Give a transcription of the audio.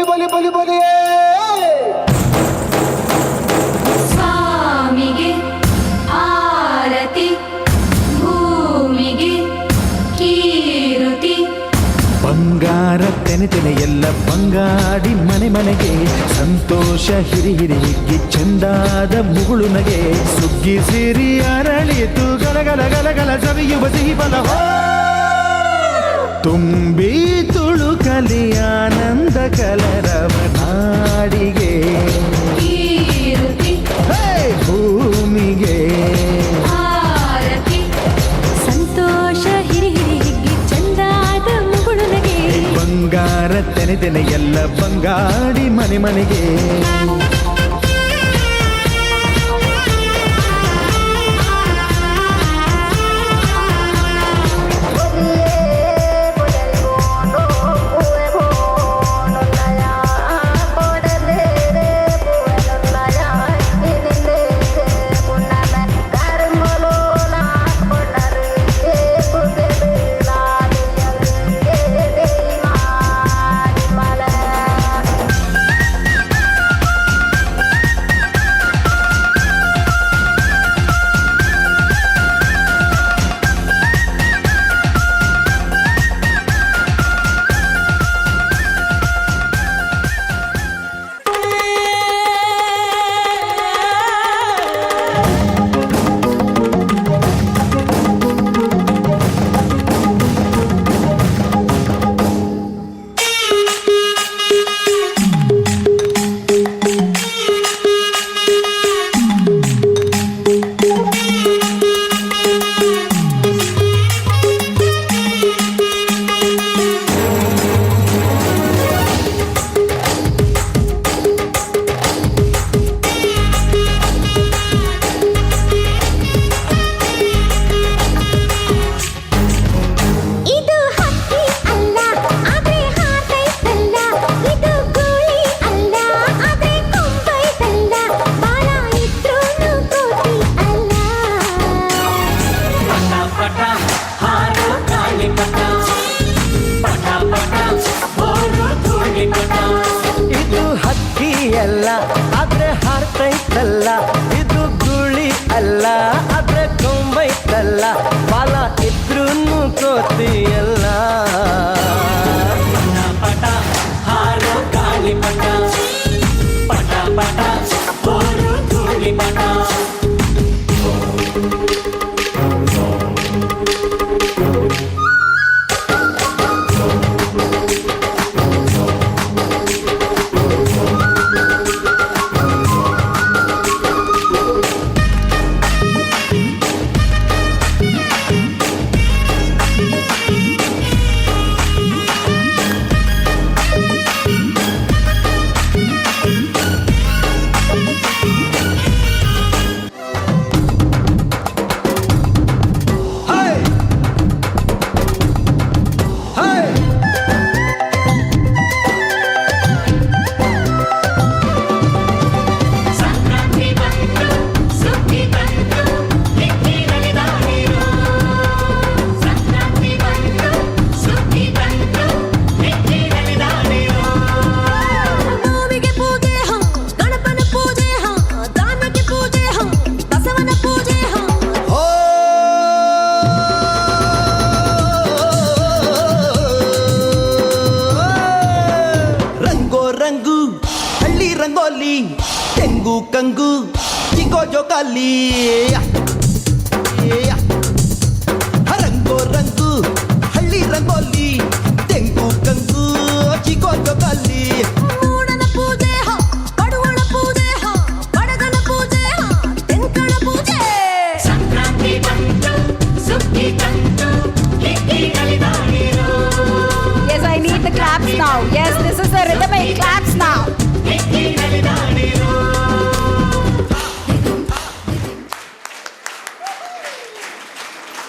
ಬಲಿ ಬಲಿ ಬಲಿ ಬಲಿ ಸ್ವಾಮಿಗೆ ಆರತಿ ಭೂಮಿಗೆ ಕೀರುತಿ ಬಂಗಾರ ತೆನೆ ತೆನೆ ಎಲ್ಲ ಬಂಗಾಡಿ ಮನೆ ಮನೆಗೆ ಸಂತೋಷ ಹಿರಿ ಹಿರಿ ಹಿಗ್ಗಿ ಚಂದಾದ ಮುಗುಳು ನಗೆ ಸುಗ್ಗಿ ಸಿರಿ ಅರಳಿತು ಗಲಗಲ ಗಲಗಲ ಸವಿಯುವ ಸಿಹಿ ಫಲ ತುಂಬಿ ತುಳುಕಲಿ ಆನಂದ ಕಲರವ ನಾಡಿಗೆ ಕೀರುತಿ ಭೂಮಿಗೆ ಆರತಿ ಸಂತೋಷ ಹಿರಿ ಹಿರಿ ಹಿಗ್ಗಿ ಚಂದಾದ ಮುಗುಳು ನಗೆ ಬಂಗಾರ ತೆನೆ ತೆನೆ ಎಲ್ಲ ಬಂಗಾಡಿ ಮನೆ ಮನೆಗೆ ಇದು ಹಕ್ಕಿ ಅಲ್ಲ ಆದ್ರೆ ಹಾರೈತಲ್ಲ ಇದು ಗೋಳಿ ಅಲ್ಲ ಆದ್ರೆ ಕೊಂಬೈತಲ್ಲ ಬಾಲ ಇದ್ರೂನು ಕೋತಿ ಅಲ್ಲ ಪಟ ಹಾರು ಗಾಳಿ ಪಟ ಪಟ ಪಟ ಬೋರು ಧೂಳಿ ಪಟ ಇದು ಹಕ್ಕಿ ಅಲ್ಲ ಆದ್ರೆ ಹಾರ್ತೈತಲ್ಲ ಇದು ಗುಳಿ ಅಲ್ಲ ಆದ್ರೆ ಕೊಂಬೈತಲ್ಲ ಬಾಲ ಇದ್ರೂನು ಕೋತಿಯಲ್ಲ ಪಟ ಹಾರು ಗಾಳಿ ಪಟ ಪಟ ಪಟ ಬೋರು ಧೂಳಿ ಪಟ ಸಂಕ್ರಾಂತಿ ಬಂತು ಸುಗ್ಗಿ ಬಂತು ಹಿಕ್ಕಿನಲ್ಲಿ ದಾಳಿರು ಸಂಕ್ರಾಂತಿ ಬಂತು ಸುಗ್ಗಿ ಬಂತು ಹಿಕ್ಕಿನಲ್ಲಿ ದಾಳಿರು ಗೋವಿಗೆ ಪೂಜೆ ಗಣಪನ ಪೂಜೆ ದಾನಕ್ಕೆ ಪೂಜೆ ಬಸವನ ಪೂಜೆ ರಂಗೋ ರಂಗು ಹಳ್ಳಿ ರಂಗೋಲಿ ತೆಂಗು ಕಂಗು ಚಿಕ್ಕೋ ಜೋಕಾಲಿ